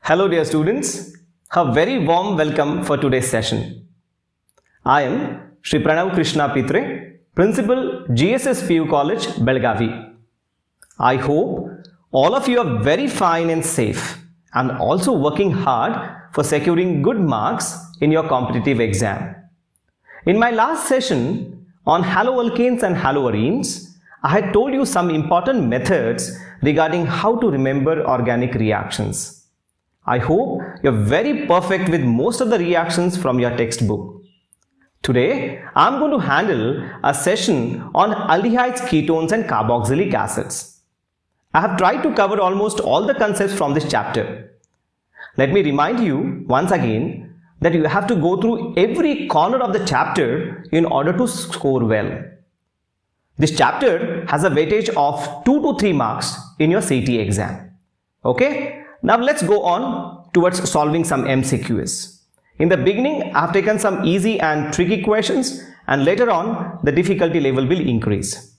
Hello dear students, a very warm welcome for today's session. I am Shri Pranav Krishna Pitre, Principal GSS PU College, Belgavi. I hope all of you are very fine and safe and also working hard for securing good marks in your competitive exam. In my last session on haloalkanes and haloarenes, I had told you some important methods regarding how to remember organic reactions. I hope you're very perfect with most of the reactions from your textbook. Today, I'm going to handle a session on aldehydes, ketones and carboxylic acids. I have tried to cover almost all the concepts from this chapter. Let me remind you once again that you have to go through every corner of the chapter in order to score well. This chapter has a weightage of 2 to 3 marks in your CET exam. Okay? Now let's go on towards solving some MCQs. In the beginning, I have taken some easy and tricky questions, and later on the difficulty level will increase.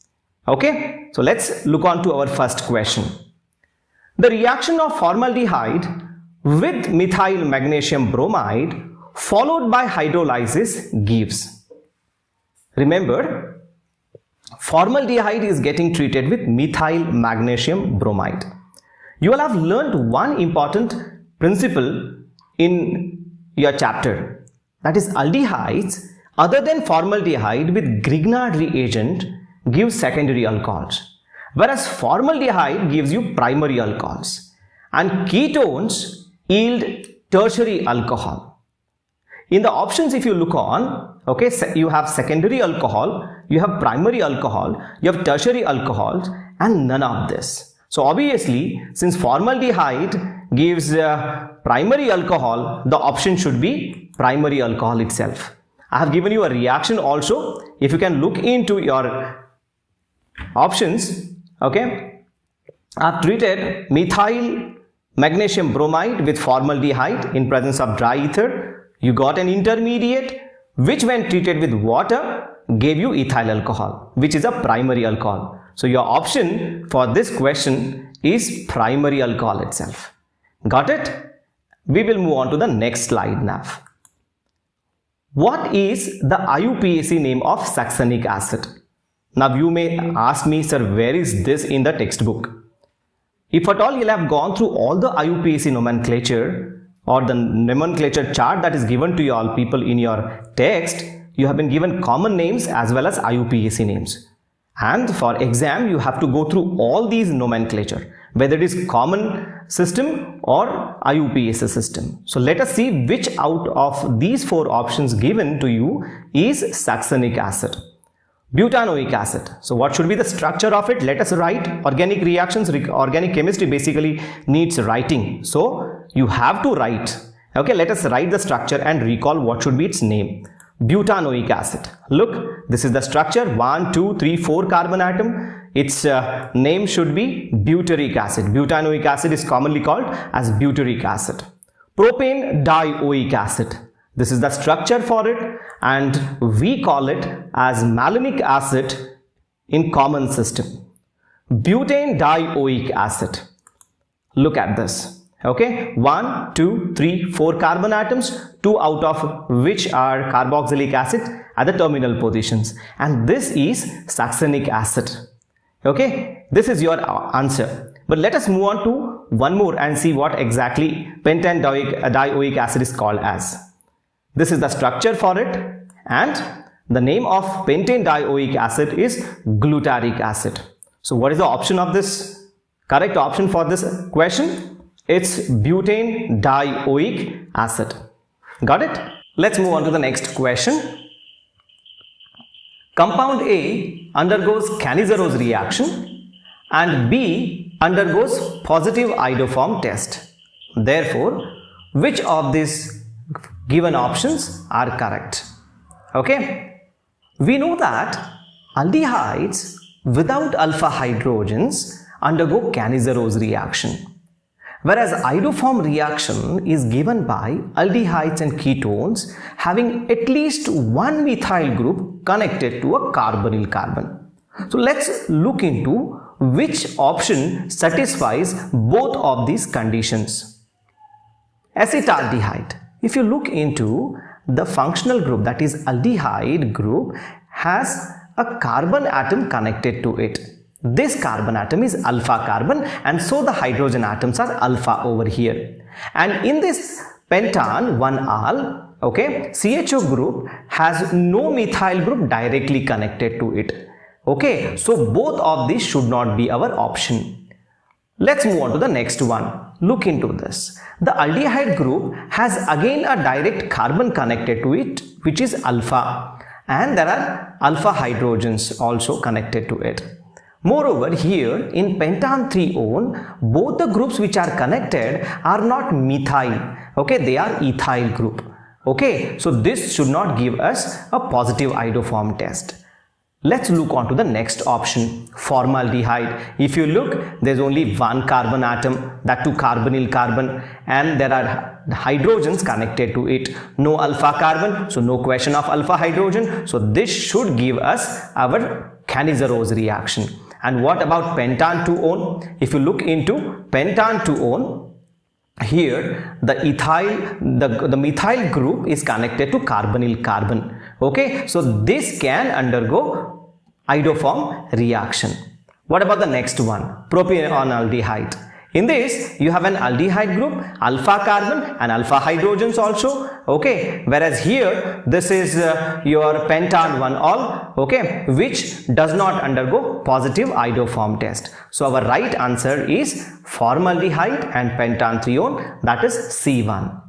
Okay, so let's look on to our first question. The reaction of formaldehyde with methyl magnesium bromide followed by hydrolysis gives. Remember, formaldehyde is getting treated with methyl magnesium bromide. You will have learned one important principle in your chapter, that is aldehydes other than formaldehyde with Grignard reagent gives secondary alcohols, whereas formaldehyde gives you primary alcohols and ketones yield tertiary alcohol. In the options, if you look on, okay, you have secondary alcohol, you have primary alcohol, you have tertiary alcohols, and none of this. So obviously, since formaldehyde gives primary alcohol, the option should be primary alcohol itself. I have given you a reaction also. If you can look into your options, okay, I have treated methyl magnesium bromide with formaldehyde in presence of dry ether. You got an intermediate which when treated with water gave you ethyl alcohol, which is a primary alcohol. So your option for this question is primary alcohol itself. Got it? We will move on to the next slide now. What is the Iupac name of Saxonic acid? Now you may ask me, sir, where is this in the textbook? If at all you have gone through all the Iupac nomenclature or the nomenclature chart that is given to you all people in your text, you have been given common names as well as Iupac names. And for exam, you have to go through all these nomenclature, whether it is common system or Iupac system. So let us see which out of these 4 options given to you is Saxonic acid. Butanoic acid. So what should be the structure of it? Let us write. Organic reactions, organic chemistry basically needs writing. So you have to write. Okay, let us write the structure and recall what should be its name. Butanoic acid. Look, this is the structure, 1, 2, 3, 4 carbon atom. Its name should be butyric acid. Butanoic acid is commonly called as butyric acid. Propane dioic acid. This is the structure for it and we call it as malonic acid in common system. Butane dioic acid. Look at this. Okay, 1, 2, 3, 4 carbon atoms, 2 out of which are carboxylic acid at the terminal positions, and this is Saxonic acid. Okay, this is your answer. But let us move on to one more and see what exactly pentane dioic acid is called as. This is the structure for it, and the name of pentane dioic acid is glutaric acid. So what is the option of this? Correct option for this question? It's butane dioic acid. Got it? Let's move on to the next question. Compound A undergoes Cannizzarose reaction and B undergoes positive iodoform test. Therefore, which of these given options are correct? Okay. We know that aldehydes without alpha hydrogens undergo Cannizzarose reaction, whereas iodoform reaction is given by aldehydes and ketones having at least one methyl group connected to a carbonyl carbon. So let's look into which option satisfies both of these conditions. Acetaldehyde. If you look into the functional group, that is aldehyde group, has a carbon atom connected to it. This carbon atom is alpha carbon, and so the hydrogen atoms are alpha over here. And in this pentan 1-al, okay, CHO group has no methyl group directly connected to it. Okay, so both of these should not be our option. Let's move on to the next one. Look into this. The aldehyde group has again a direct carbon connected to it, which is alpha, and there are alpha hydrogens also connected to it. Moreover, here in pentan 3-one, both the groups which are connected are not methyl, okay, they are ethyl group. Okay, so this should not give us a positive iodoform test. Let's look on to the next option, formaldehyde. If you look, there's only one carbon atom, that too carbonyl carbon, and there are hydrogens connected to it. No alpha carbon, so no question of alpha hydrogen. So this should give us our Cannizzarose reaction. And what about pentan 2-one? If you look into pentan 2-one, here the methyl group is connected to carbonyl carbon. Okay, so this can undergo iodoform reaction. What about the next one, propanaldehyde? In this, you have an aldehyde group, alpha carbon and alpha hydrogens also. Okay, whereas here this is your pentan 1-al, okay, which does not undergo positive iodoform test. So our right answer is formaldehyde and pentan 3-one, that is C1.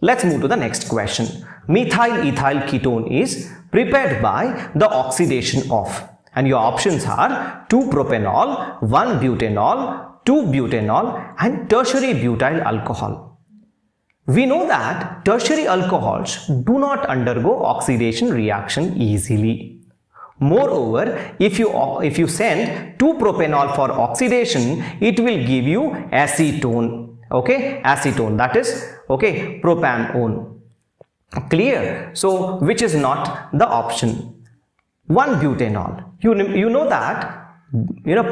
Let's move to the next question. Methyl ethyl ketone is prepared by the oxidation of, and your options are 2-propanol, 1-butanol, 2-butanol and tertiary butyl alcohol. We know that tertiary alcohols do not undergo oxidation reaction easily. Moreover, if you send 2-propanol for oxidation, it will give you acetone. Okay, acetone, that is, okay, propanone. Clear? So which is not the option? 1-butanol. You know that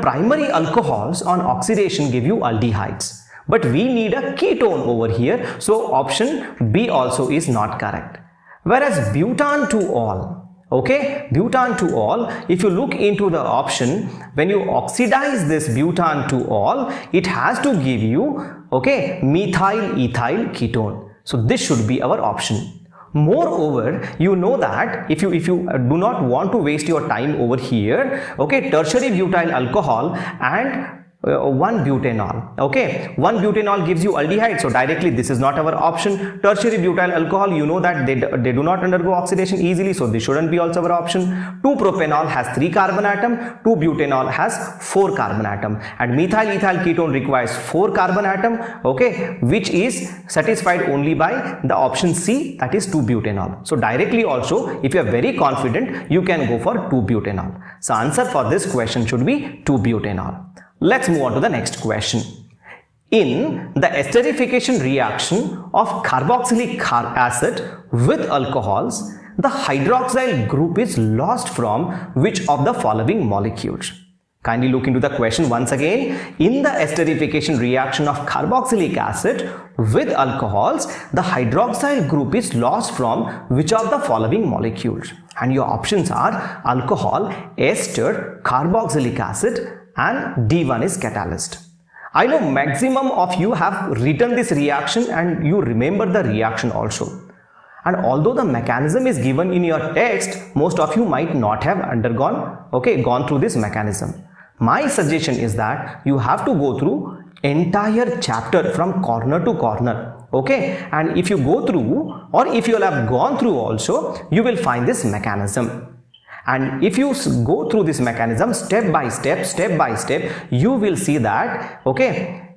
primary alcohols on oxidation give you aldehydes, but we need a ketone over here, so option B also is not correct. Whereas butan 2-al, okay, butan 2-al, if you look into the option, when you oxidize this butan 2-al, it has to give you, okay, methyl ethyl ketone. So this should be our option. Moreover, you know that if you do not want to waste your time over here, okay, tertiary butyl alcohol and 1-butanol, okay, 1-butanol gives you aldehyde, so directly this is not our option. Tertiary butyl alcohol, you know that they do not undergo oxidation easily, so this shouldn't be also our option. 2-propanol has 3 carbon atom, 2-butanol has 4 carbon atom, and methyl ethyl ketone requires 4 carbon atom, okay, which is satisfied only by the option C, that is 2-butanol. So directly also, if you are very confident, you can go for 2-butanol. So answer for this question should be 2-butanol. Let's move on to the next question. In the esterification reaction of carboxylic acid with alcohols, the hydroxyl group is lost from which of the following molecules? Kindly look into the question once again. In the esterification reaction of carboxylic acid with alcohols, the hydroxyl group is lost from which of the following molecules? And your options are alcohol, ester, carboxylic acid, and D1 is catalyst. I know maximum of you have written this reaction and you remember the reaction also. And although the mechanism is given in your text, most of you might not have gone through this mechanism. My suggestion is that you have to go through entire chapter from corner to corner. Okay, and if you go through, or if you have gone through also, you will find this mechanism. And if you go through this mechanism step by step, you will see that, okay,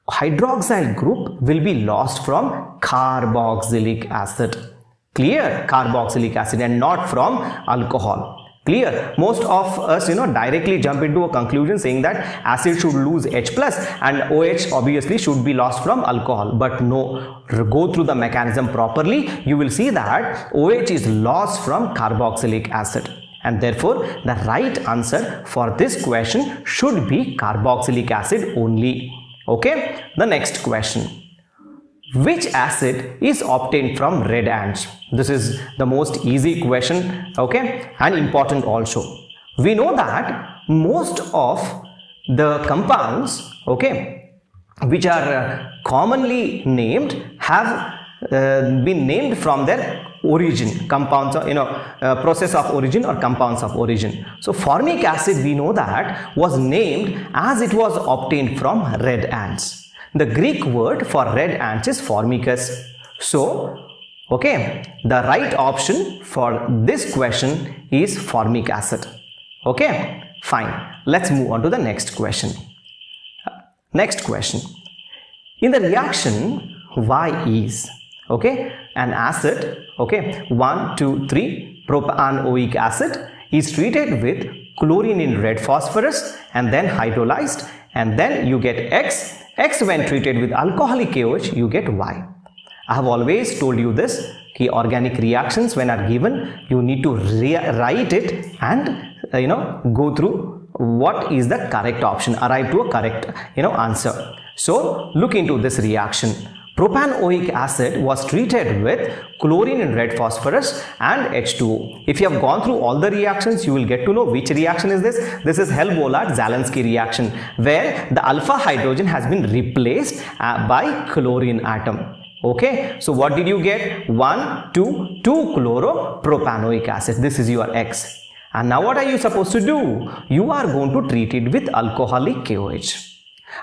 hydroxyl group will be lost from carboxylic acid. Clear? Carboxylic acid, and not from alcohol. Clear? Most of us directly jump into a conclusion saying that acid should lose H plus and OH obviously should be lost from alcohol, but no, go through the mechanism properly, you will see that OH is lost from carboxylic acid, and therefore the right answer for this question should be carboxylic acid only. Okay, the next question. which acid is obtained from red ants? This is the most easy question, okay, and important also. We know that most of the compounds, okay, which are commonly named have been named from their origin, compounds, process of origin or compounds of origin. So formic acid, we know that, was named as it was obtained from red ants. The Greek word for red ants is formicus. So, okay, the right option for this question is formic acid. Okay, fine. Let's move on to the next question. Next question. In the reaction, Y is, okay, an acid, okay, 1, 2, 3 propanoic acid is treated with chlorine in red phosphorus and then hydrolyzed, and then you get X. X when treated with alcoholic KOH, you get Y. I have always told you this, कि organic reactions when are given, you need to write it and go through what is the correct option, arrive to a correct answer. So look into this reaction. Propanoic acid was treated with chlorine in red phosphorus and H2O. If you have gone through all the reactions, you will get to know which reaction is this. This is Hell-Bollard-Zalensky reaction, where the alpha hydrogen has been replaced by chlorine atom. Okay, so what did you get? 1, 2, 2-chloropropanoic acid. This is your X. And now what are you supposed to do? You are going to treat it with alcoholic KOH.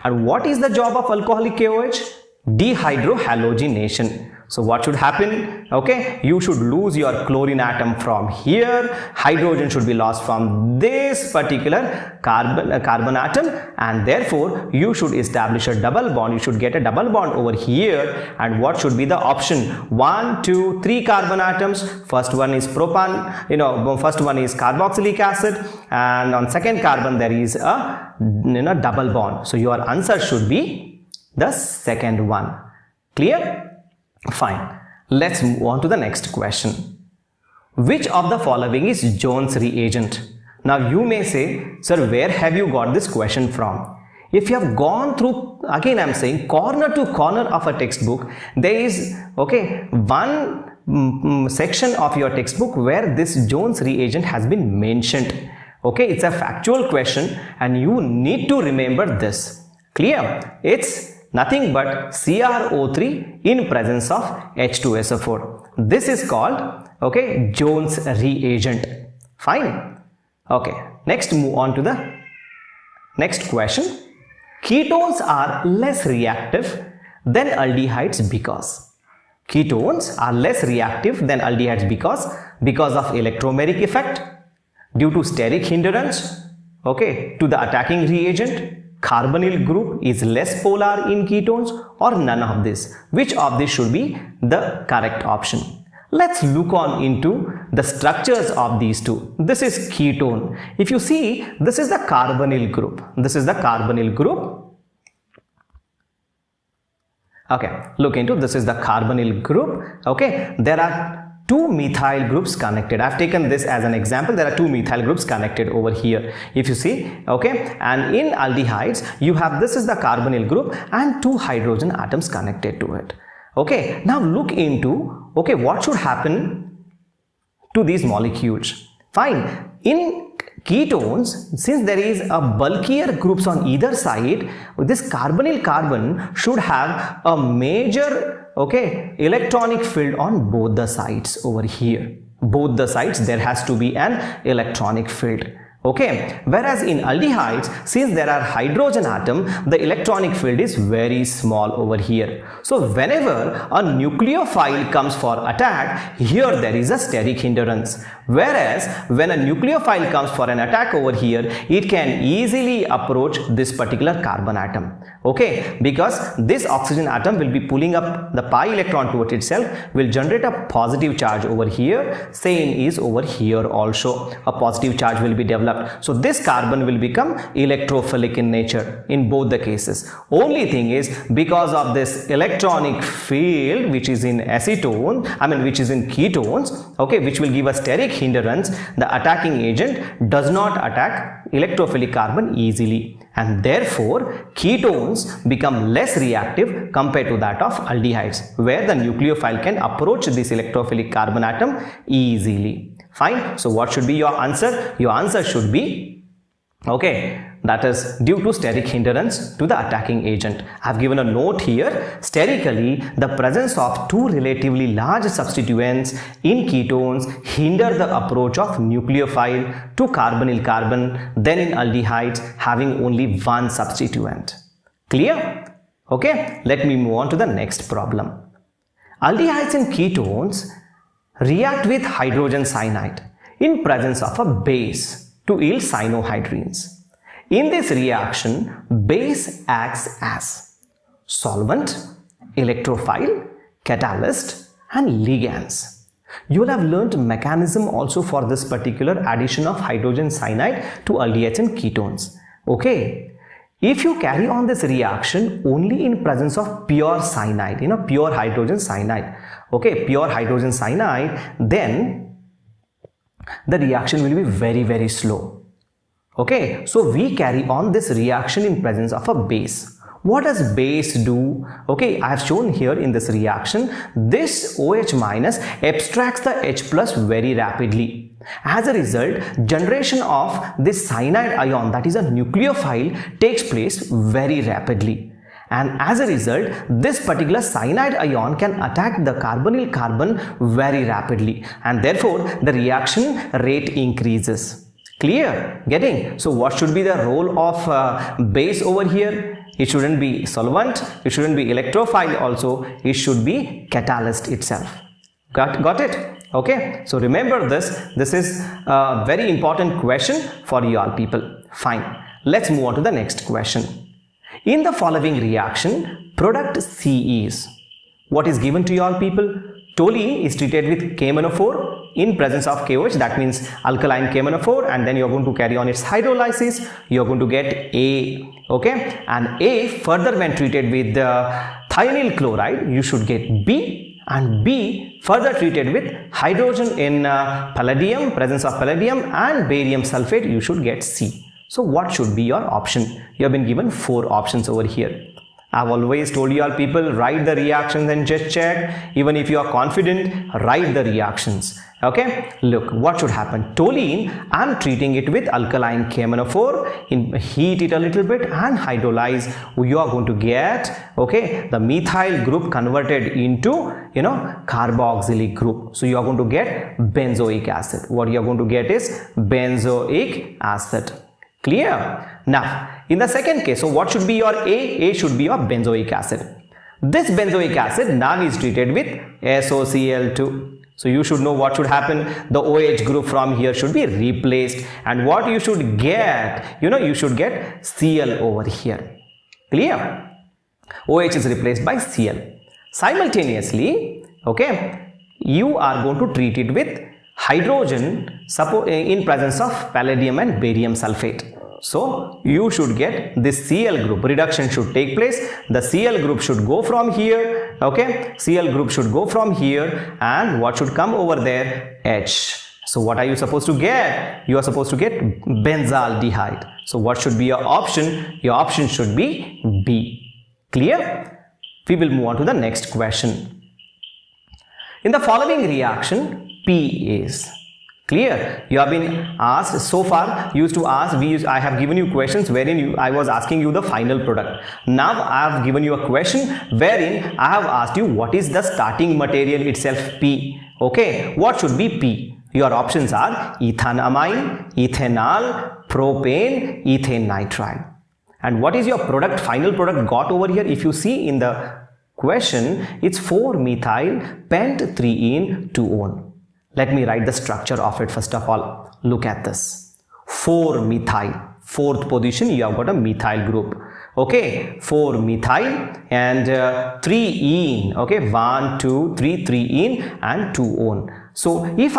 And what is the job of alcoholic KOH? Dehydrohalogenation. So what should happen? Okay, you should lose your chlorine atom from here, hydrogen should be lost from this particular carbon atom, and therefore you should establish a double bond. You should get a double bond over here, and what should be the option? 1, 2, 3 carbon atoms. First one is first one is carboxylic acid, and on second carbon there is a double bond. So your answer should be the second one. Clear? Fine. Let's move on to the next question. Which of the following is Jones reagent? Now you may say, sir, where have you got this question from? If you have gone through, again I am saying, corner to corner of a textbook, there is, okay, one section of your textbook where this Jones reagent has been mentioned. Okay, it's a factual question and you need to remember this. Clear? It's nothing but CrO3 in presence of H2SO4. This is called, okay, Jones reagent. Fine. Okay, next move on to the next question. Ketones are less reactive than aldehydes because. Ketones are less reactive than aldehydes because of electromeric effect, due to steric hindrance, okay, to the attacking reagent, carbonyl group is less polar in ketones, or none of this. Which of this should be the correct option? Let's look on into the structures of these two. This is ketone. If you see, this is the carbonyl group. This is the carbonyl group. Okay, look into this is the carbonyl group. Okay, there are two methyl groups connected. I've taken this as an example. There are two methyl groups connected over here. If you see, okay, and in aldehydes, you have this is the carbonyl group and two hydrogen atoms connected to it. Okay, now look into, okay, what should happen to these molecules. Fine. In ketones, since there is a bulkier groups on either side, this carbonyl carbon should have a major, okay, electronic field on both the sides over here. Both the sides there has to be an electronic field. Okay, whereas in aldehydes, since there are hydrogen atom, the electronic field is very small over here. So whenever a nucleophile comes for attack, here there is a steric hindrance. Whereas when a nucleophile comes for an attack over here, it can easily approach this particular carbon atom. Okay, because this oxygen atom will be pulling up the pi electron towards itself, will generate a positive charge over here. Same is over here also. A positive charge will be developed. So this carbon will become electrophilic in nature in both the cases. Only thing is, because of this electronic field which is in acetone, which is in ketones, okay, which will give a steric hindrance, the attacking agent does not attack electrophilic carbon easily. and therefore ketones become less reactive compared to that of aldehydes, where the nucleophile can approach this electrophilic carbon atom easily. Fine. So what should be your answer? Your answer should be, okay, that is due to steric hindrance to the attacking agent. I have given a note here. Sterically, the presence of two relatively large substituents in ketones hinder the approach of nucleophile to carbonyl carbon than in aldehydes having only one substituent. Clear? Okay, let me move on to the next problem. Aldehydes and ketones react with hydrogen cyanide in presence of a base to yield cyanohydrines. In this reaction, base acts as solvent, electrophile, catalyst and ligands. You will have learnt mechanism also for this particular addition of hydrogen cyanide to aldehydes and ketones. Okay, if you carry on this reaction only in presence of pure cyanide, pure hydrogen cyanide, okay, pure hydrogen cyanide, then the reaction will be very, very slow. Okay, so we carry on this reaction in presence of a base. What does base do? Okay, I have shown here in this reaction, this OH minus abstracts the H plus very rapidly. As a result, generation of this cyanide ion, that is a nucleophile, takes place very rapidly. And as a result, this particular cyanide ion can attack the carbonyl carbon very rapidly, and therefore the reaction rate increases. Clear? Getting? So what should be the role of base over here? It shouldn't be solvent, it shouldn't be electrophile also, it should be catalyst itself. Got it? Okay, so remember this is a very important question for you all people. Fine, let's move on to the next question. In the following reaction, product C is, what is given to you all people? Toluene is treated with KMnO4 in presence of KOH, that means alkaline KMnO4, and then you are going to carry on its hydrolysis, you are going to get A, okay, and A further when treated with thionyl chloride, you should get B, and B further treated with hydrogen in palladium, presence of palladium and barium sulfate, you should get C. So what should be your option? You have been given 4 options over here. I have always told you all people, write the reactions and just check. Even if you are confident, write the reactions. Okay, look what should happen. Toluene, I am treating it with alkaline KMnO4, heat it a little bit and hydrolyze. You are going to get, okay, the methyl group converted into, carboxylic group. So you are going to get benzoic acid. What you are going to get is benzoic acid. Clear? Now, in the second case, so what should be your A? A should be your benzoic acid. This benzoic acid now is treated with SOCl2. So you should know what should happen. The OH group from here should be replaced, and what you should get, you should get Cl over here. Clear? OH is replaced by Cl. Simultaneously, okay, you are going to treat it with hydrogen in presence of palladium and barium sulfate. So you should get this Cl group, reduction should take place, the Cl group should go from here, okay, Cl group should go from here, and what should come over there? H. So what are you supposed to get? You are supposed to get benzaldehyde. So what should be your option? Your option should be B. Clear? We will move on to the next question. In the following reaction, P is. Clear? You have been asked so far, used to ask, I have given you questions wherein I was asking you the final product. Now I have given you a question wherein I have asked you what is the starting material itself, P. Okay, what should be P? Your options are ethanamine, ethanol, propane, ethane nitride. And what is your product, final product got over here? If you see in the question, it's 4-methyl pent-3-ene 2-one. Let me write the structure of it first of all. Look at this. 4-methyl, fourth position, you have got a methyl group. Okay, 4-methyl and 3-ene. Okay, 1, 2, 3, 3-ene and 2-one. So if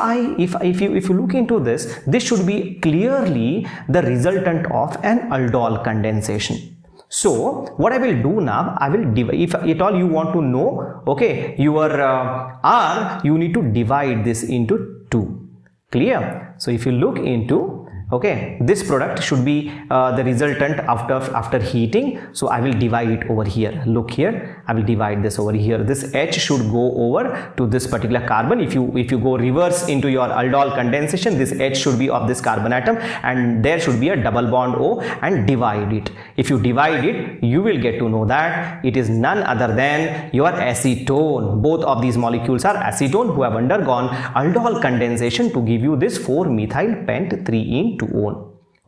you look into this, this should be clearly the resultant of an aldol condensation. So what I will do now, I will divide, if at all you want to know, okay, your R, you need to divide this into 2. Clear? So if you look into, Okay, this product should be the resultant after heating. So I will divide it over here. Look here, I will divide this over here. This H should go over to this particular carbon. If you go reverse into your aldol condensation, this H should be of this carbon atom, and there should be a double bond O, and divide it. If you divide it, you will get to know that it is none other than your acetone. Both of these molecules are acetone who have undergone aldol condensation to give you this 4-methyl pent 3-ene-2-one.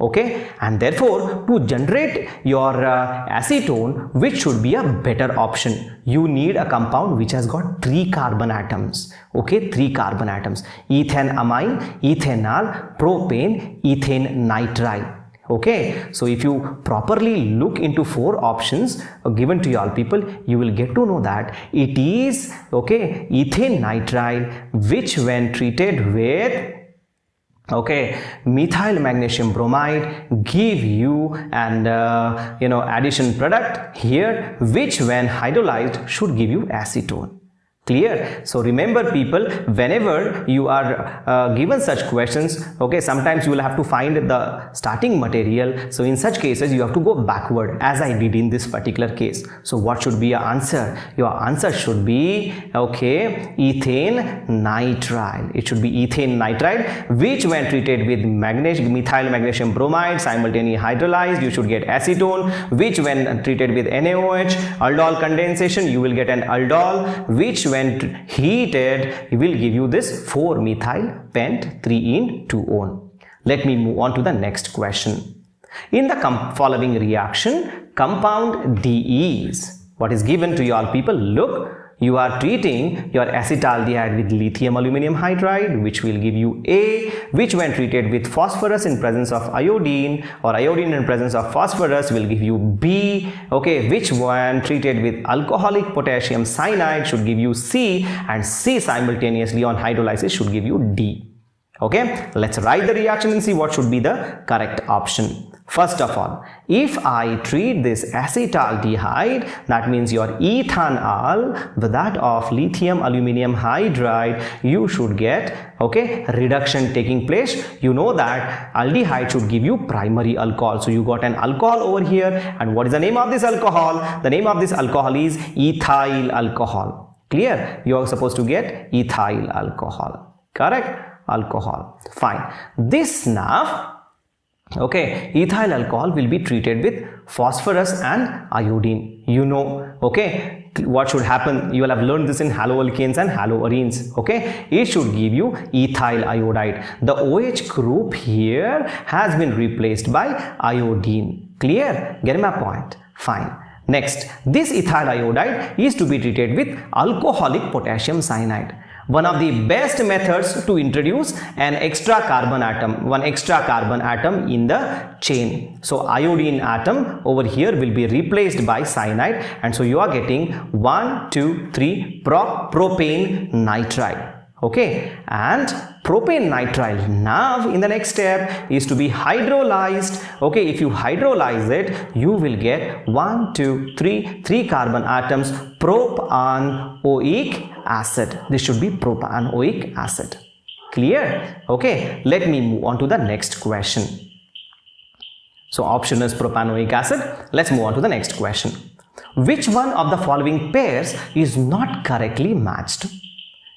Okay, and therefore to generate your acetone, which should be a better option, you need a compound which has got 3 carbon atoms. Okay, 3 carbon atoms: ethanamine, ethanal, propane, ethane nitrile. Okay, so if you properly look into 4 options given to all people, you will get to know that it is, okay, ethane nitrile, which when treated with, okay, methyl magnesium bromide give you an addition product here, which when hydrolyzed should give you acetone. Clear? So remember people, whenever you are given such questions, okay, sometimes you will have to find the starting material. So in such cases you have to go backward, as I did in this particular case. So what should be your answer? Your answer should be, okay, ethane nitrile. It should be ethane nitrile, which when treated with methyl magnesium bromide simultaneously hydrolyzed, you should get acetone, which when treated with NaOH aldol condensation, you will get an aldol, which when heated will give you this 4-methyl pent 3-ene-2-one. Let me move on to the next question. In the following reaction, compound D is what is given to you all people. Look, you are treating your acetaldehyde with lithium aluminum hydride, which will give you A, which when treated with phosphorus in presence of iodine, or iodine in presence of phosphorus will give you B, okay, which when treated with alcoholic potassium cyanide should give you C, and C simultaneously on hydrolysis should give you D. Okay, let's write the reaction and see what should be the correct option. First of all, if I treat this acetaldehyde, that means your ethanol with that of lithium aluminum hydride, you should get, okay, reduction taking place. You know that aldehyde should give you primary alcohol. So you got an alcohol over here, and what is the name of this alcohol? The name of this alcohol is ethyl alcohol. Clear? You are supposed to get ethyl alcohol. Correct? Alcohol. Fine. This now, okay, ethyl alcohol will be treated with phosphorus and iodine. You know, okay, what should happen? You will have learned this in haloalkanes and haloarenes. Okay, it should give you ethyl iodide. The OH group here has been replaced by iodine. Clear? Get my point? Fine. Next, this ethyl iodide is to be treated with alcoholic potassium cyanide. One of the best methods to introduce an extra carbon atom, one extra carbon atom in the chain. So iodine atom over here will be replaced by cyanide, and so you are getting 1, 2, 3 propane nitrile. Okay, and propane nitrile now in the next step is to be hydrolyzed. Okay, if you hydrolyze it, you will get 1, 2, 3 carbon atoms propanoic acid. This should be propanoic acid. Clear? Okay, let me move on to the next question. So option is propanoic acid. Let's move on to the next question. Which one of the following pairs is not correctly matched?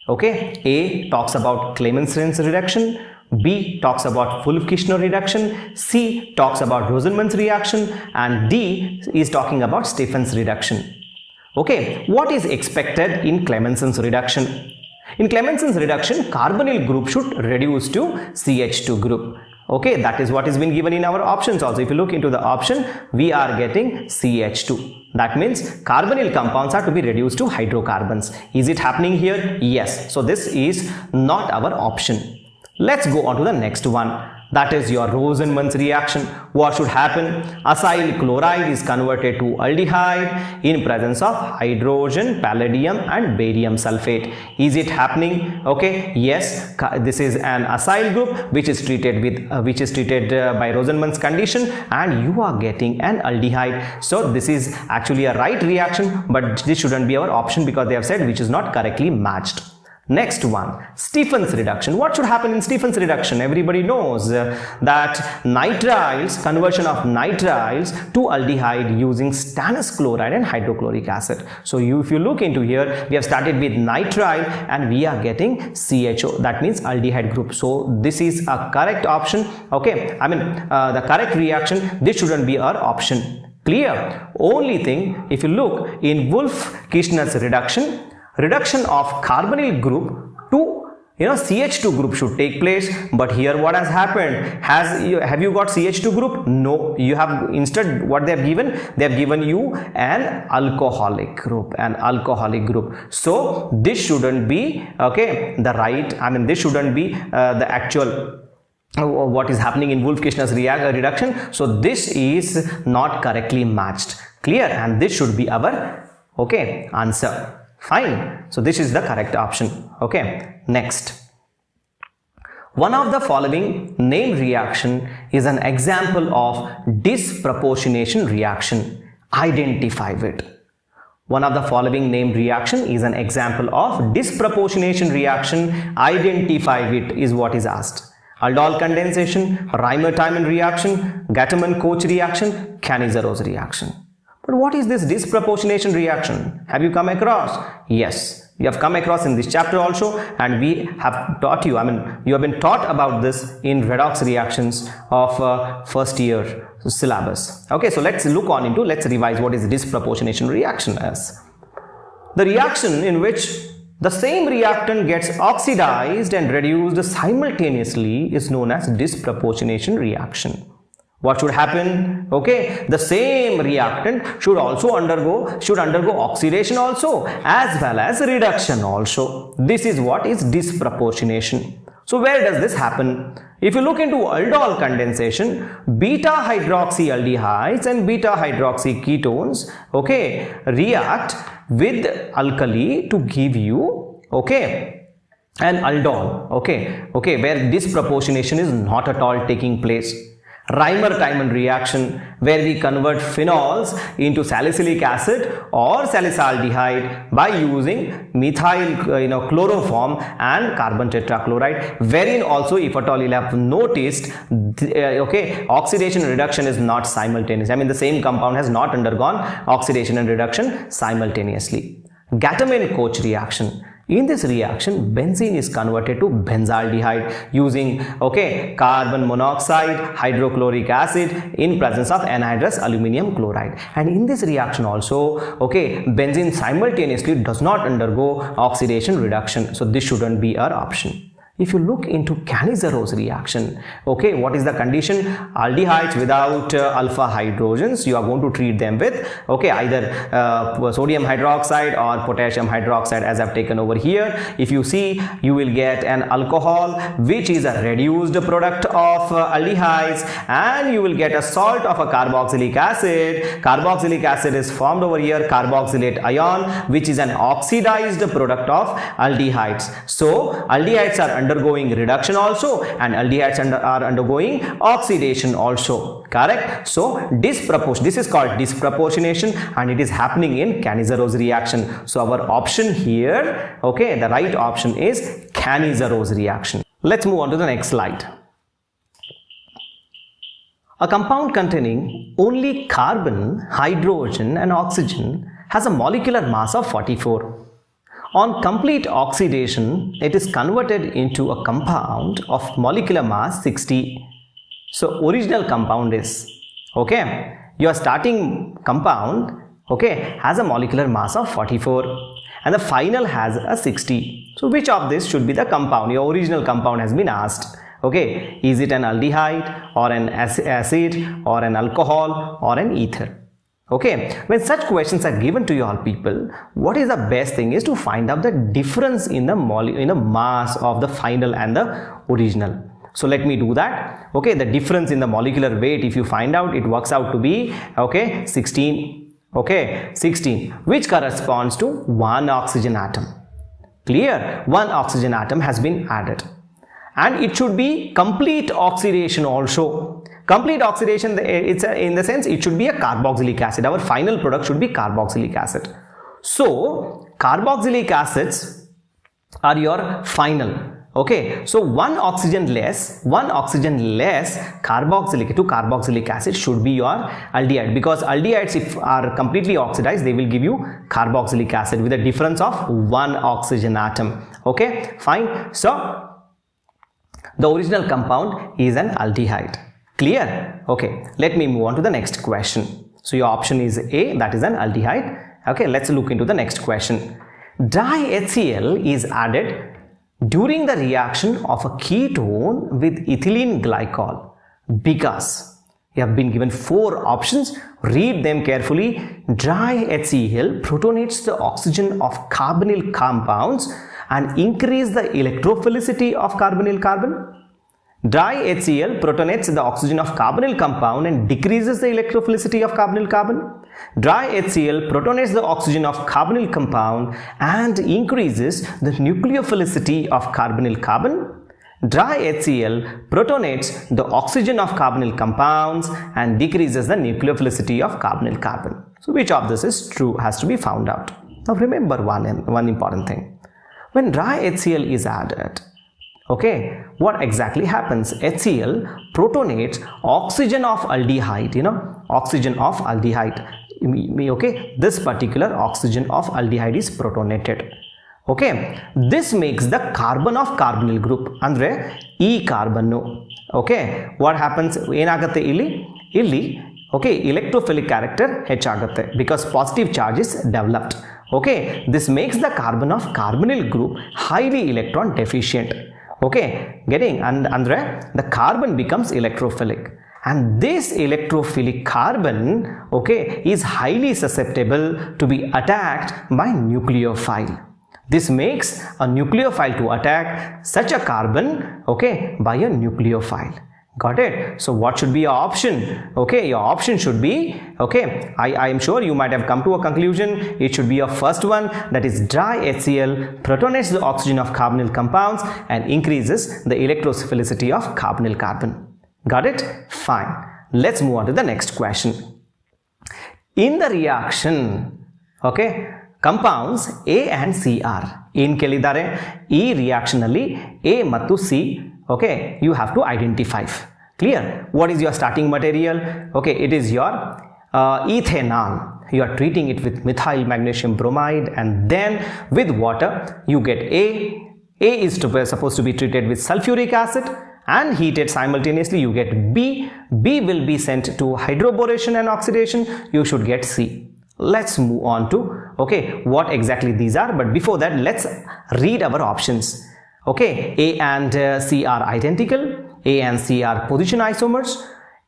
Okay, A talks about Clemenson's reduction, B talks about Fulv-Kirchner reduction, C talks about Rosenmann's reaction, and D is talking about Stephen's reduction. Okay, what is expected in Clemenson's reduction? In Clemenson's reduction, carbonyl group should reduce to CH2 group. Okay, that is what has been given in our options also. If you look into the option, we are getting CH2. That means carbonyl compounds are to be reduced to hydrocarbons. Is it happening here? Yes. So this is not our option. Let's go on to the next one. That is your Rosenmann's reaction. What should happen? Acyl chloride is converted to aldehyde in presence of hydrogen, palladium and barium sulfate. Is it happening? Okay, yes. This is an acyl group which is treated with by Rosenmann's condition, and you are getting an aldehyde. So this is actually a right reaction, but this shouldn't be our option because they have said which is not correctly matched. Next one, Stiffness reduction. What should happen in Stiffness reduction? Everybody knows that nitriles, conversion of nitriles to aldehyde using stannous chloride and hydrochloric acid. So if you look into here, we have started with nitrile and we are getting CHO, that means aldehyde group. So this is a correct option. Okay, the correct reaction. This shouldn't be our option. Clear? Only thing, if you look in Wolff-Kishner's reduction of carbonyl group to CH2 group should take place, but here what has happened? Have you got CH2 group? No, you have instead what they have given? They have given you an alcoholic group, So this shouldn't be the right. This shouldn't be the actual what is happening in Wolff-Kishner's reduction. So this is not correctly matched. Clear? And this should be our answer. Fine. So this is the correct option. Okay. Next. One of the following named reaction is an example of disproportionation reaction. Identify it. One of the following named reaction is an example of disproportionation reaction. Identify it is what is asked. Aldol condensation, Reimer-Tiemann reaction, Gattermann-Koch reaction, Cannizzaro reaction. But what is this disproportionation reaction? Have you come across? Yes, we have come across in this chapter also, and we have taught you, you have been taught about this in redox reactions of first year syllabus. Okay, so let's revise what is disproportionation reaction as. The reaction in which the same reactant gets oxidized and reduced simultaneously is known as disproportionation reaction. What should happen? Okay, the same reactant should undergo oxidation also as well as reduction also. This is what is disproportionation. So where does this happen? If you look into aldol condensation, beta hydroxyaldehydes and beta hydroxy ketones react with alkali to give you an aldol where disproportionation is not at all taking place. Reimer-Tiemann reaction, where we convert phenols into salicylic acid or salicylaldehyde by using methyl chloroform and carbon tetrachloride, wherein also, if at all you have noticed, oxidation and reduction is not simultaneous. The same compound has not undergone oxidation and reduction simultaneously. Gattermann-Koch reaction. In this reaction, benzene is converted to benzaldehyde using carbon monoxide, hydrochloric acid in presence of anhydrous aluminum chloride. And in this reaction also, benzene simultaneously does not undergo oxidation reduction. So this shouldn't be our option. If you look into Cannizzaro reaction, what is the condition? Aldehydes without alpha hydrogens, you are going to treat them with either sodium hydroxide or potassium hydroxide, as I've taken over here. If you see, you will get an alcohol which is a reduced product of aldehydes, and you will get a salt of a carboxylic acid. Carboxylic acid is formed over here, carboxylate ion, which is an oxidized product of aldehydes. So aldehydes are undergoing reduction also, and aldehydes are undergoing oxidation also. Correct? So this is called disproportionation, and it is happening in Cannizzaro reaction. So our option here, the right option is Cannizzaro reaction. Let's move on to the next slide. A compound containing only carbon, hydrogen and oxygen has a molecular mass of 44. On complete oxidation, it is converted into a compound of molecular mass 60. So original compound is, your starting compound, has a molecular mass of 44 and the final has a 60. So which of this should be the compound? Your original compound has been asked. Is it an aldehyde or an acid or an alcohol or an ether? When such questions are given to you all people, what is the best thing is to find out the difference in the mass of the final and the original. So let me do that. The difference in the molecular weight, if you find out, it works out to be 16. 16, which corresponds to 1 oxygen atom. Clear? 1 oxygen atom has been added, and it should be complete oxidation also. Complete oxidation, it's in the sense it should be a carboxylic acid. Our final product should be carboxylic acid. So carboxylic acids are your final. Okay, so one oxygen less carboxylic to carboxylic acid should be your aldehyde, because aldehydes, if are completely oxidized, they will give you carboxylic acid with a difference of one oxygen atom. Okay, fine. So the original compound is an aldehyde. Clear? Okay, let me move on to the next question. So your option is A, that is an aldehyde. Okay, let's look into the next question. DiHCl is added during the reaction of a ketone with ethylene glycol because you have been given 4 options. Read them carefully. DiHCl protonates the oxygen of carbonyl compounds and increase the electrophilicity of carbonyl carbon. DiHCl protonates the oxygen of carbonyl compound and decreases the electrophilicity of carbonyl carbon. DiHCl protonates the oxygen of carbonyl compound and increases the nucleophilicity of carbonyl carbon. DiHCl protonates the oxygen of carbonyl compounds and decreases the nucleophilicity of carbonyl carbon. So which of this is true has to be found out. Now remember one important thing. When DiHCl is added, okay, what exactly happens? HCl protonates oxygen of aldehyde, oxygen of aldehyde. Okay, this particular oxygen of aldehyde is protonated. Okay, this makes the carbon of carbonyl group andre E carbon. Okay, what happens? Enagatte illi okay, electrophilic character ಹೆಚ್ಚಾಗುತ್ತೆ because positive charge is developed. Okay, this makes the carbon of carbonyl group highly electron deficient. Okay, getting andre the carbon becomes electrophilic, and this electrophilic carbon, okay, is highly susceptible to be attacked by nucleophile. This makes a nucleophile to attack such a carbon, okay, by a nucleophile. Got it? So what should be your option? Okay, your option should be, okay, I am sure you might have come to a conclusion. It should be your first one, that is DiHCl protonates the oxygen of carbonyl compounds and increases the electrophilicity of carbonyl carbon. Got it? Fine. Let's move on to the next question. In the reaction, okay, compounds A and C are in kelidare. E reaction alli A mattu C, okay, you have to identify. Clear? What is your starting material? Okay, it is your ethanol. You are treating it with methyl magnesium bromide, and then with water you get A. A is supposed to be treated with sulfuric acid and heated simultaneously. You get B. B will be sent to hydroboration and oxidation. You should get C. Let's move on to, okay, what exactly these are. But before that, let's read our options. Okay, A and C are identical. A and C are position isomers.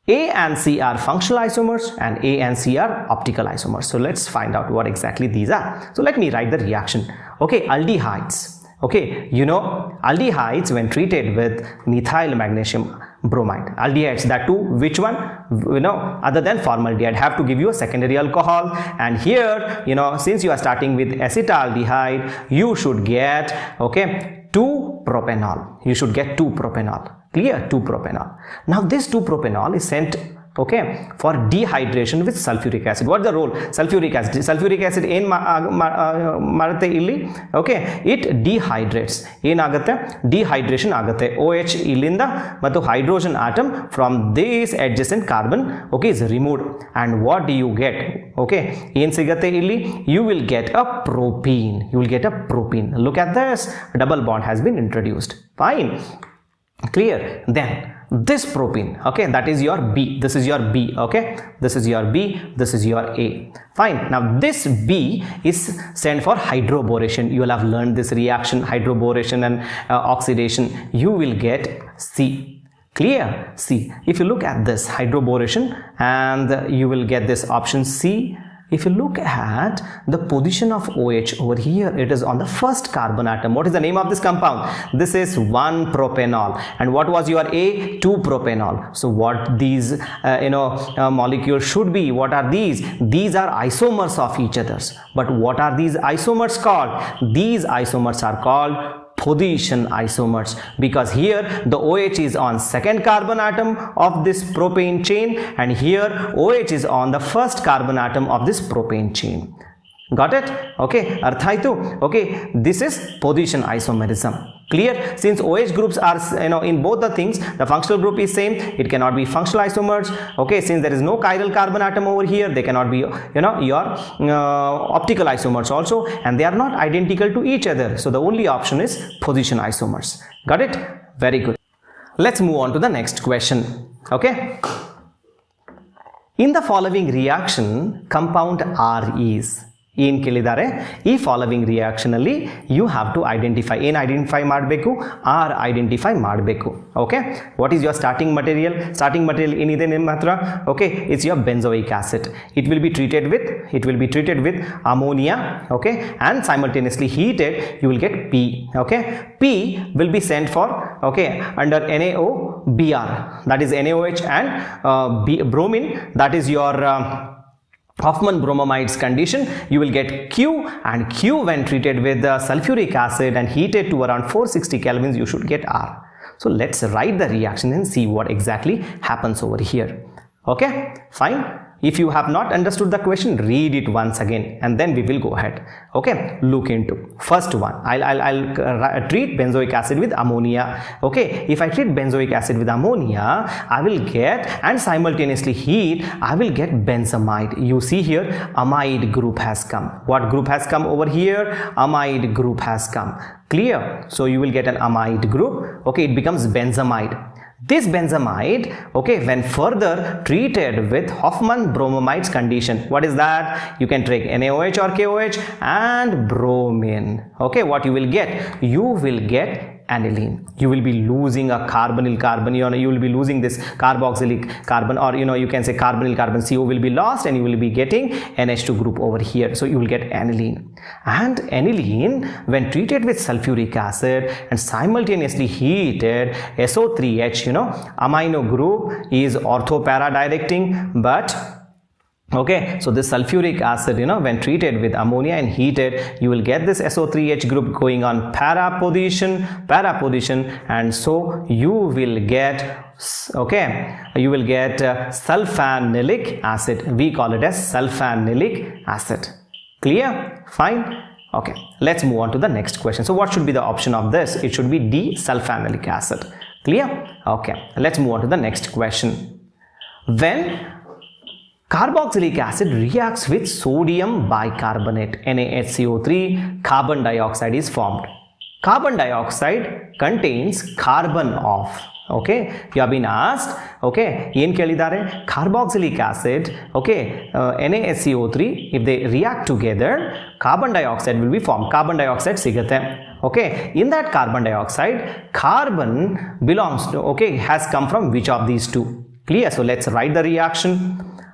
A and C are functional isomers, and A and C are optical isomers. So let's find out what exactly these are. So let me write the reaction. Okay, aldehydes. Okay, aldehydes when treated with methyl magnesium bromide. Aldehydes, that too, which one? Other than formaldehyde, have to give you a secondary alcohol. And here, since you are starting with acetaldehyde, you should get, okay, 2-propanol. You should get 2-propanol. Clear? 2-propanol. Now this 2-propanol is sent, okay, for dehydration with sulfuric acid. What is the role? Sulfuric acid in marutte illi, okay, it dehydrates. Dehydration agate. OH illinda mattu hydrogen atom from this adjacent carbon, okay, is removed. And what do you get? Okay, in sigate illi, you will get a propene. You will get a propene. Look at this. A double bond has been introduced. Fine. Clear? Then this propene, okay, that is your B. This is your B, okay, this is your B, this is your A. Fine. Now this B is sent for hydroboration. You will have learned this reaction, hydroboration and oxidation. You will get C. Clear? C. If you look at this hydroboration, and you will get this option C. If you look at the position of OH over here, it is on the first carbon atom. What is the name of this compound? This is 1-propanol. And what was your A? 2-propanol. So what these molecules should be? What are these? These are isomers of each other's. But what are these isomers called? These isomers are called position isomers, because here the OH is on second carbon atom of this propane chain, and here OH is on the first carbon atom of this propane chain. Got it? Okay, ಅರ್ಥ ಆಯ್ತು? Okay, this is position isomerism. Clear? Since OH groups are, in both the things, the functional group is same, it cannot be functional isomers. Okay, since there is no chiral carbon atom over here, they cannot be, your optical isomers also, and they are not identical to each other. So the only option is position isomers. Got it? Very good. Let's move on to the next question. Okay. In the following reaction, compound R is. ಏನು ಕೇಳಿದ್ದಾರೆ? ಈ following reaction ಅಲ್ಲಿ you have to identify. ಏನು identify ಮಾಡಬೇಕು? R identify ಮಾಡಬೇಕು. Okay, what is your starting material? Starting material ಏನಿದೆ ನಿಮ್ಮ ಹತ್ರ? Okay, it's your benzoic acid. It will be treated with ammonia. Okay, and simultaneously heated you will get P. Okay, P will be sent for under NaOBr, that is NaOH, and bromine, that is your Hoffman bromides condition. You will get Q, and Q when treated with sulfuric acid and heated to around 460 kelvins, you should get R. So let's write the reaction and see what exactly happens over here. Okay, fine. If you have not understood the question, read it once again and then we will go ahead. Okay, look into first one. I'll treat benzoic acid with ammonia. Okay, if I treat benzoic acid with ammonia, I will get, and simultaneously heat, I will get benzamide. You see here, amide group has come. What group has come over here? Amide group has come. Clear? So you will get an amide group. Okay, it becomes benzamide. This benzamide, okay, when further treated with Hoffman bromides condition, what is that? You can take NaOH or KOH and bromine. Okay, what you will get? You will get aniline. You will be losing a carbonyl carbon, you will be losing this carboxylic carbon, or you can say carbonyl carbon, CO will be lost, and you will be getting NH2 group over here. So you will get aniline. And aniline, when treated with sulfuric acid and simultaneously heated, SO3H, amino group is ortho-para directing, but okay, so this sulfuric acid, when treated with ammonia and heated, you will get this SO3H group going on para position, and so you will get, okay, you will get sulfanilic acid. We call it as sulfanilic acid. Clear? Fine. Okay, let's move on to the next question. So what should be the option of this? It should be D-sulfanilic acid. Clear? Okay, let's move on to the next question. When carboxylic acid reacts with sodium bicarbonate, NaHCO3, carbon dioxide is formed. Carbon dioxide contains carbon off. Okay, you have been asked, okay, ಏನು ಕೇಳಿದ್ದಾರೆ? Carboxylic acid, okay, NaHCO3, if they react together, carbon dioxide will be formed. Carbon dioxide ಸಿಗುತ್ತೆ. Okay, in that carbon dioxide, carbon belongs to, okay, has come from which of these two? Clear? So let's write the reaction.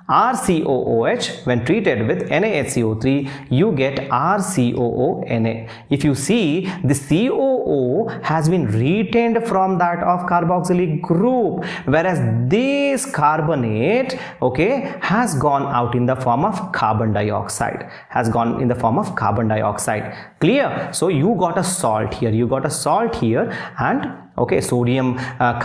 RCOOH, when treated with NaHCO3, you get RCOONA. If you see, the COO has been retained from that of carboxylic group, whereas this carbonate, okay, has gone out in the form of carbon dioxide, Clear? So you got a salt here, and okay, sodium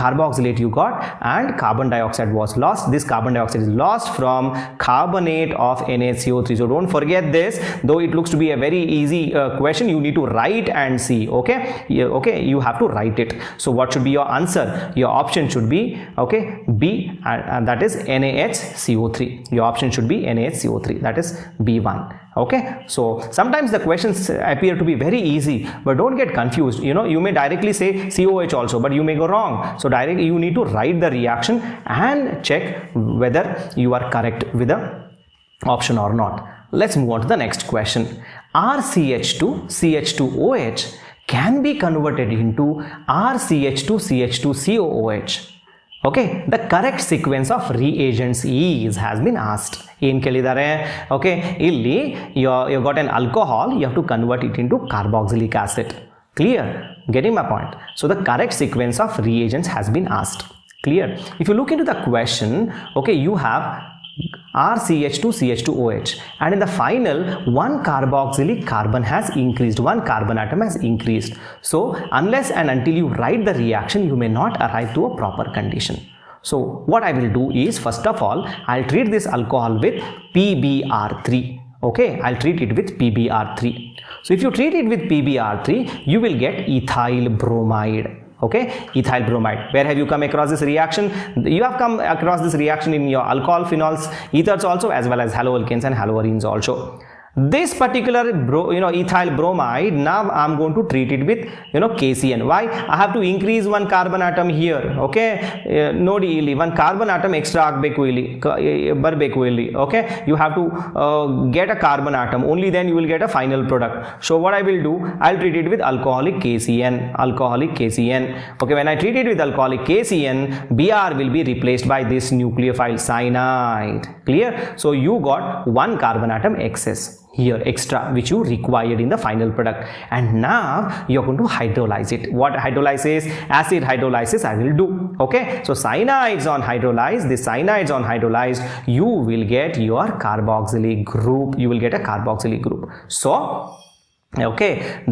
carboxylate you got, and carbon dioxide was lost. This carbon dioxide is lost from carbonate of NaCO3. So don't forget this, though it looks to be a very easy question, you need to write and see. Okay, okay, you have to write it. So what should be your answer? Your option should be, okay, B, and that is NaHCO3. Your option should be NaHCO3, that is B1. Okay, so sometimes the questions appear to be very easy, but don't get confused. You may directly say COH also, but you may go wrong. So directly you need to write the reaction and check whether you are correct with the option or not. Let's move on to the next question. RCH2 CH2OH can be converted into RCH2 CH2 COOH. Okay, the correct sequence of reagents has been asked. ಏನು ಕೇಳಿದ್ದಾರೆ? Okay, ಇಲ್ಲಿ you got an alcohol, you have to convert it into carboxylic acid. Clear? Getting my point? So the correct sequence of reagents has been asked. Clear? If you look into the question, okay, you have RCH2 CH2OH, and in the final, one carboxylic carbon has increased, one carbon atom has increased. So unless and until you write the reaction, you may not arrive to a proper condition. So what I will do is, first of all, I'll treat this alcohol with PBr3. Okay, I'll treat it with PbR3. So if you treat it with PbR3, you will get ethyl bromide. Okay, ethyl bromide. Where have you come across this reaction? You have come across this reaction in your alcohol, phenols, ethers also, as well as haloalkanes and haloarenes also. This particular ethyl bromide, now I'm going to treat it with KCN. Why? I have to increase one carbon atom here. Okay, nodi illi one carbon atom extra agbeku illi barbeku illi. Okay, you have to get a carbon atom, only then you will get a final product. So what I will do, I'll treat it with alcoholic KCN. Okay, when I treat it with alcoholic KCN, Br will be replaced by this nucleophile cyanide. Clear? So you got one carbon atom excess here, extra, which you required in the final product, and now you're going to hydrolyze it. What hydrolysis? Acid hydrolysis I will do. Okay, so cyanides on hydrolyzed, the cyanides on hydrolyzed, you will get your carboxylic group. You will get a carboxylic group. So okay,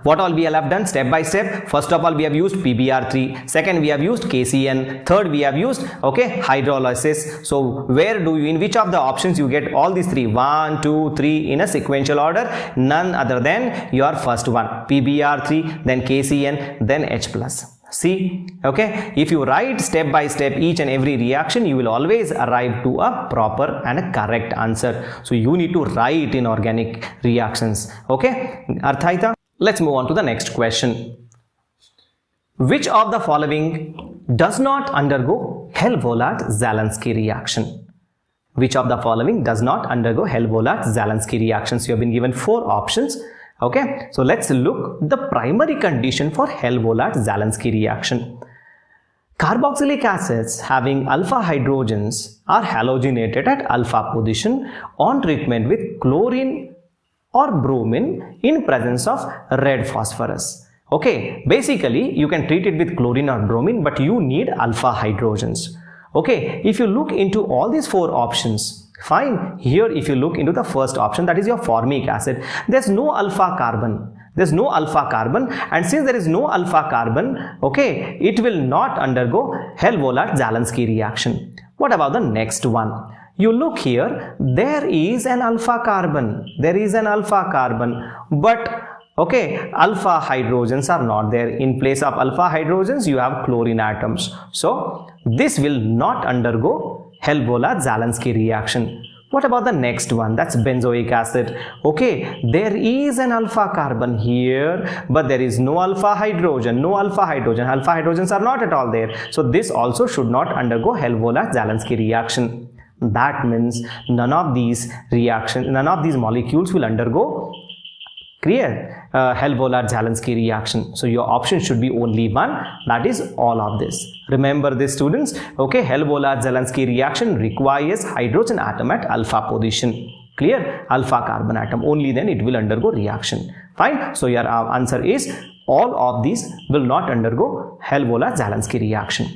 what all we have done step by step. First of all, we have used PbR3, second we have used KCN, third we have used hydrolysis. So where do you, in which of the options you get all these three, 1, 2, 3 in a sequential order? None other than your first one, PbR3, then KCN, then H+. See, okay, if you write step by step each and every reaction, you will always arrive to a proper and a correct answer. So you need to write in organic reactions. Okay, Arthaita. Let's move on to the next question. Which of the following does not undergo Hell-Volat-Zalensky reaction? Which of the following does not undergo Hell-Volat-Zalensky reactions? You have been given 4 options. Okay, so let's look the primary condition for Hell-Volat-Zalensky reaction. Carboxylic acids having alpha hydrogens are halogenated at alpha position on treatment with chlorine or bromine in presence of red phosphorus. Okay, basically you can treat it with chlorine or bromine, but you need alpha hydrogens. Okay, if you look into all these 4 options, fine. Here if you look into the first option, that is your formic acid, there's no alpha carbon. There's no alpha carbon, and since there is no alpha carbon, okay, it will not undergo Hell-Volat-Zalensky reaction. What about the next one? You look here, there is an alpha carbon. There is an alpha carbon, but okay, alpha hydrogens are not there. In place of alpha hydrogens, you have chlorine atoms. So this will not undergo Hell-Volat-Zalensky reaction. What about the next one? That's benzoic acid. Okay, there is an alpha carbon here, but there is no alpha hydrogen. No alpha hydrogen. Alpha hydrogens are not at all there. So this also should not undergo Hell-Volat-Zalensky reaction. That means none of these molecules will undergo Hell-Volat-Zalensky reaction. So your option should be only one, that is all of this. Remember this, students. Okay, Hell-Volat-Zalensky reaction requires hydrogen atom at alpha position. Clear? Alpha carbon atom, only then it will undergo reaction. Fine. So your answer is all of these will not undergo Hell-Volat-Zalensky reaction.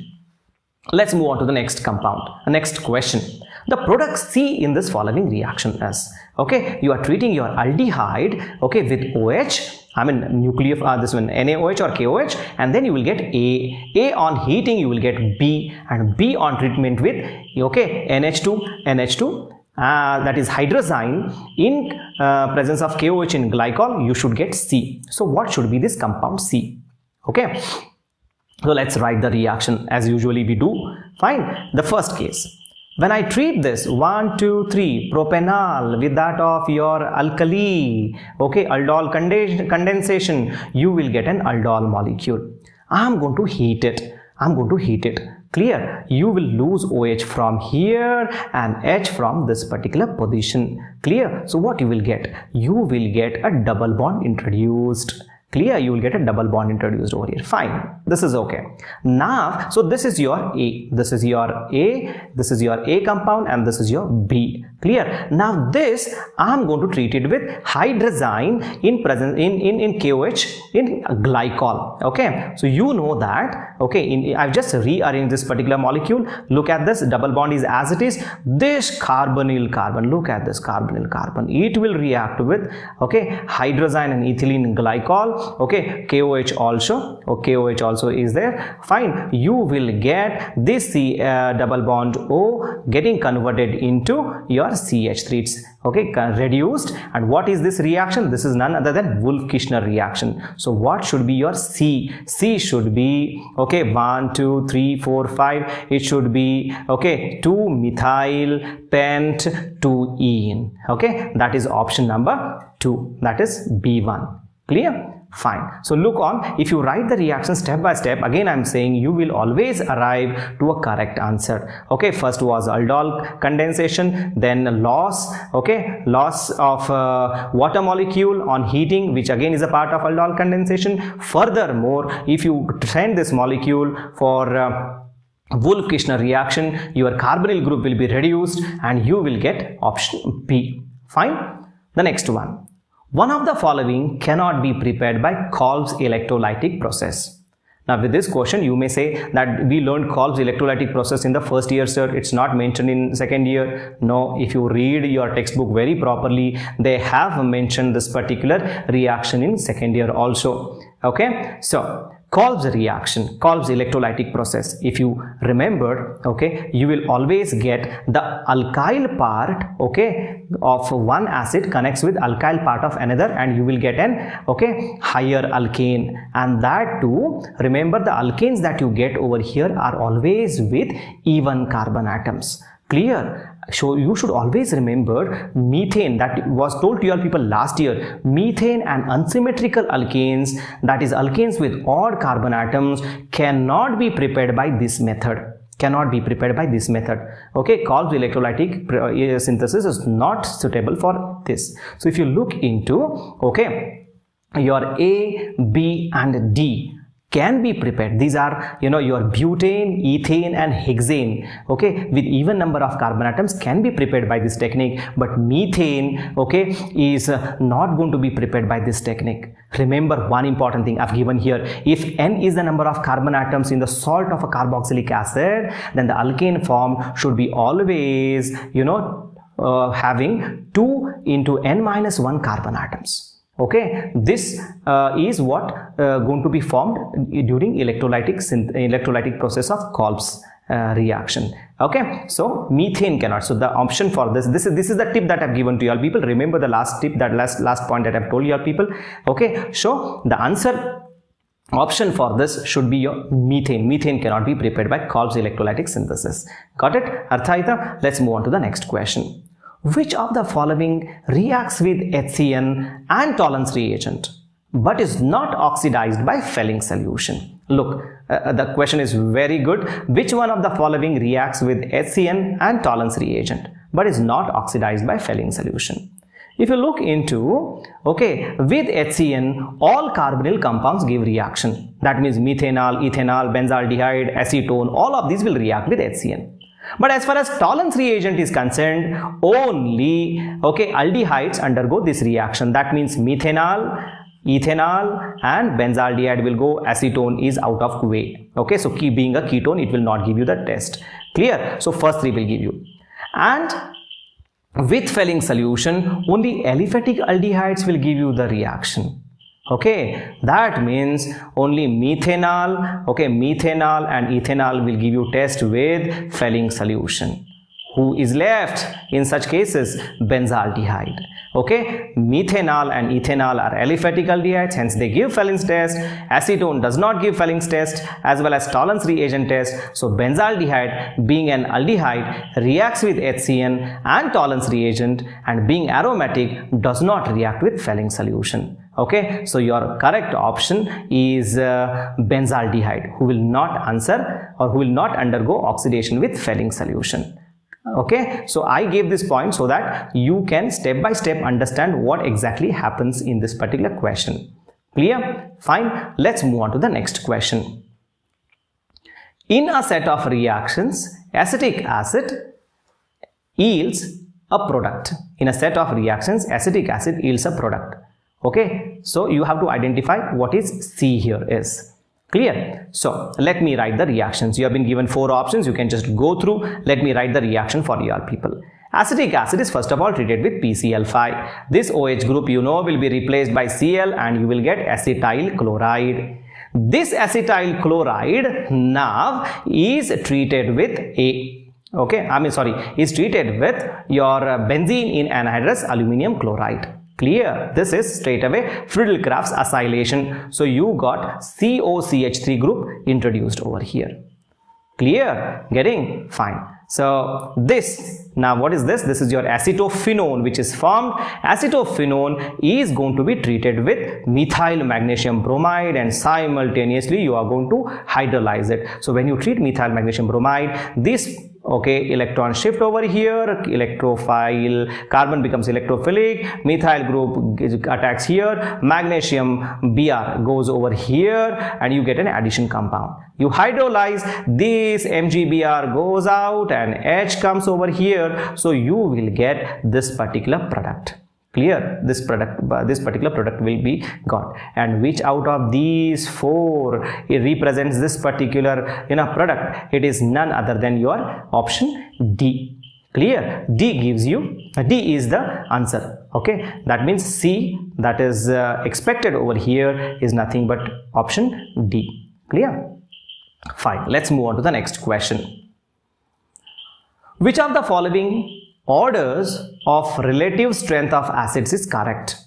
Let's move on to the next compound. Next question. The product C in this following reaction is, okay, you are treating your aldehyde, okay, with OH, I mean this one NaOH or KOH, and then you will get A on heating you will get B, and B on treatment with, okay, NH2, that is hydrazine in presence of KOH in glycol, you should get C. So what should be this compound C? Okay, so let's write the reaction as usually we do. Fine. The first case, when I treat this 1, 2, 3 propanol with that of your alkali, okay, aldol condensation, you will get an aldol molecule. I am going to heat it. Clear? You will lose OH from here and H from this particular position. Clear? So what you will get? You will get a double bond introduced. Clear? You will get a double bond introduced over here. Fine. This is okay. Now, so this is your A. This is your A compound, and this is your B. Clear? Now this I am going to treat it with hydrazine in KOH in glycol. Okay. So you know that. Okay. I've just rearranged this particular molecule. Look at this. Double bond is as it is. This carbonyl carbon. Look at this carbonyl carbon. It will react with, okay, hydrazine and ethylene glycol. Okay, KOH also. Okay, KOH also is there. Fine. You will get this double bond O getting converted into your your CH3. It's okay, reduced. And what is this reaction? This is none other than Wolff-Kishner reaction. So what should be your C? C should be, okay, 1, 2, 3, 4, 5. It should be, okay, 2-methyl pent 2-ene. Okay, that is option number 2. That is B1. Clear? Fine. So look on, if you write the reaction step by step, again I'm saying you will always arrive to a correct answer. Okay, first was aldol condensation, then loss, okay, loss of water molecule on heating, which again is a part of aldol condensation. Furthermore, if you send this molecule for Wolff-Kishner reaction, your carbonyl group will be reduced and you will get option B. Fine. The next one. One of the following cannot be prepared by Kolb's electrolytic process. Now with this question you may say that we learned Kolb's electrolytic process in the first year, sir. It's not mentioned in second year. No, if you read your textbook very properly, they have mentioned this particular reaction in second year also. Okay, so Kolb's reaction, Kolb's electrolytic process, if you remember, okay, you will always get the alkyl part, okay, of one acid connects with alkyl part of another and you will get an, okay, higher alkane. And that too, remember the alkanes that you get over here are always with even carbon atoms. Clear? So you should always remember methane, that was told to your people last year. Methane and unsymmetrical alkanes, that is alkanes with odd carbon atoms, cannot be prepared by this method. Cannot be prepared by this method. Okay, Kolb's electrolytic synthesis is not suitable for this. So if you look into, okay, your A, B and D can be prepared. These are, you know, your butane, ethane and hexane, okay, with even number of carbon atoms can be prepared by this technique, but methane, okay, is not going to be prepared by this technique. Remember one important thing I've given here. If N is the number of carbon atoms in the salt of a carboxylic acid, then the alkane form should be always, you know, having 2 into N-1 carbon atoms. Okay, this is what going to be formed during electrolytic process of Kolb's reaction. Okay, so methane cannot. So the option for this is the tip that I've given to you all people. Remember the last tip, that last point that I've told you all people. Okay, so the answer option for this should be your methane. Methane cannot be prepared by Kolb's electrolytic synthesis. Got it? Arthaita? Let's move on to the next question. Which of the following reacts with HCN and Tollens reagent but is not oxidized by Fehling solution? Look, the question is very good. Which one of the following reacts with HCN and Tollens reagent but is not oxidized by Fehling solution? If you look into, okay, with HCN, all carbonyl compounds give reaction. That means methanol, ethanol, benzaldehyde, acetone, all of these will react with HCN. But as far as Tollens reagent is concerned, only, okay, aldehydes undergo this reaction. That means methanol, ethanol and benzaldehyde will go, acetone is out of way. Okay, so being a ketone, it will not give you the test. Clear? So first three will give you. And with Fehling solution, only aliphatic aldehydes will give you the reaction. Okay, that means only methanol, okay, methanol and ethanol will give you test with Fehling solution. Who is left in such cases? Benzaldehyde. Okay, methanol and ethanol are aliphatic aldehydes, hence they give Fehling's test. Acetone does not give Fehling's test as well as Tollens reagent test. So benzaldehyde, being an aldehyde, reacts with HCN and Tollens reagent, and being aromatic does not react with Fehling solution. Okay, so your correct option is benzaldehyde, who will not answer or who will not undergo oxidation with Fehling solution. Okay, so I gave this point so that you can step by step understand what exactly happens in this particular question. Clear? Fine. Let's move on to the next question. In a set of reactions, acetic acid yields a product. In a set of reactions, acetic acid yields a product. Okay, so you have to identify what is C here is. Clear? So let me write the reactions. You have been given 4 options. You can just go through. Let me write the reaction for your people. Acetic acid is first of all treated with PCl5. This OH group, you know, will be replaced by Cl and you will get acetyl chloride. This acetyl chloride now is treated with A. Okay, is treated with your benzene in anhydrous aluminum chloride. Clear? This is straight away Friedel-Crafts acylation. So you got COCH3 group introduced over here. Clear? Getting? Fine. So this, now what is this? This is your acetophenone which is formed. Acetophenone is going to be treated with methyl magnesium bromide, and simultaneously you are going to hydrolyze it. So when you treat methyl magnesium bromide, this electron shift over here, electrophile, carbon becomes electrophilic, methyl group attacks here, magnesium Br goes over here, and you get an addition compound. You hydrolyze, this MgBr goes out and H comes over here, so you will get this particular product. Clear? This particular product will be got. And which out of these four it represents this particular product? It is none other than your option D. Clear? D gives you, D is the answer. Okay, that means C, that is expected over here, is nothing but option D. Clear? Fine. Let's move on to the next question. Which of the following orders of relative strength of acids is correct?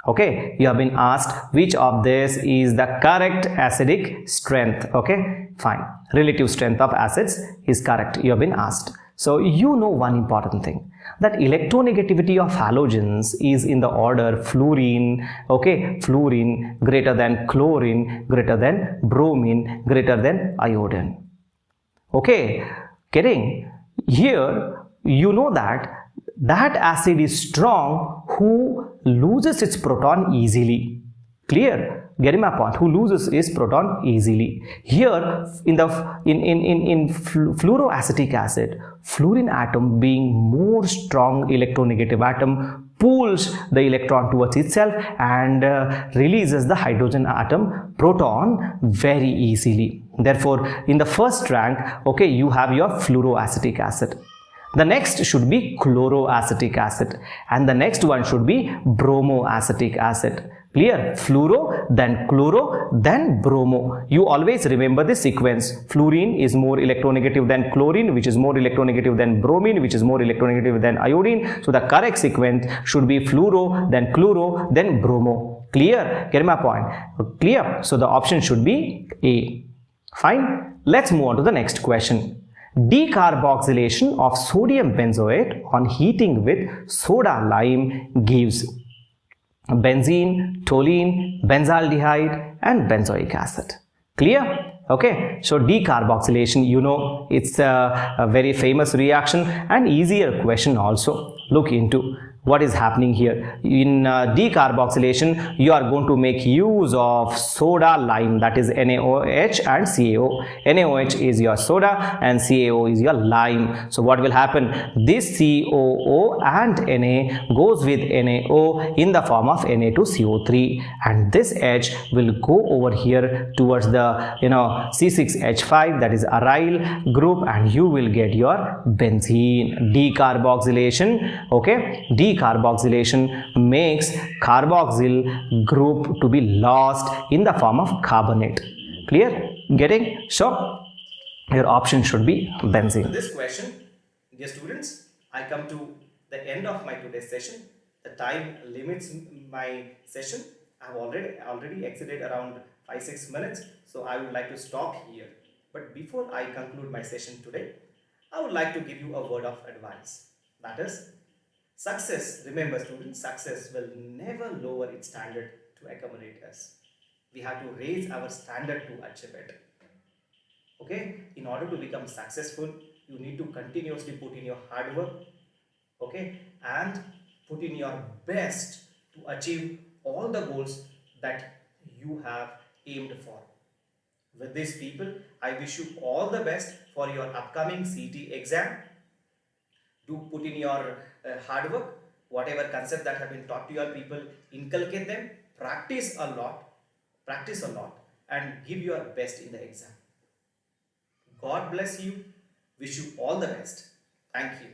Okay, you have been asked which of this is the correct acidic strength. Okay, fine. Relative strength of acids is correct. You have been asked. So you know one important thing, that electronegativity of halogens is in the order fluorine, okay, fluorine greater than chlorine greater than bromine greater than iodine. Okay, getting? Here you know that acid is strong who loses its proton easily. Clear? Getting my point? Who loses its proton easily. Here in fluoroacetic acid, fluorine atom being more strong electronegative atom pulls the electron towards itself and releases the hydrogen atom proton very easily. Therefore, in the first rank, okay, you have your fluoroacetic acid. The next should be chloroacetic acid, and the next one should be bromoacetic acid. Clear? Fluoro, then chloro, then bromo. You always remember the sequence. Fluorine is more electronegative than chlorine, which is more electronegative than bromine, which is more electronegative than iodine. So the correct sequence should be fluoro, then chloro, then bromo. Clear? Get my point? Clear? So the option should be A. Fine. Let's move on to the next question. Decarboxylation of sodium benzoate on heating with soda lime gives benzene, toluene, benzaldehyde and benzoic acid. Clear? Okay, so decarboxylation, you know, it's a very famous reaction and easier question also. Look into what is happening here. In decarboxylation, you are going to make use of soda lime, that is NaOH and CaO. NaOH is your soda and CaO is your lime. So what will happen? This COO and Na goes with NaO in the form of Na2CO3, and this H will go over here towards the C6H5, that is aryl group, and you will get your benzene. Decarboxylation, okay, decarboxylation makes carboxyl group to be lost in the form of carbonate. Clear? Getting? So your option should be benzene. This question, dear students, I come to the end of my today's session. The time limits my session. I have already exceeded around 5-6 minutes, so I would like to stop here. But before I conclude my session today, I would like to give you a word of advice. That is, success, remember students, success will never lower its standard to accommodate us. We have to raise our standard to achieve it. Okay, in order to become successful, you need to continuously put in your hard work, okay, and put in your best to achieve all the goals that you have aimed for. With these people, I wish you all the best for your upcoming CET exam. Do put in your hard work, whatever concept that have been taught to your people, inculcate them, practice a lot, and give your best in the exam. God bless you. Wish you all the best. Thank you.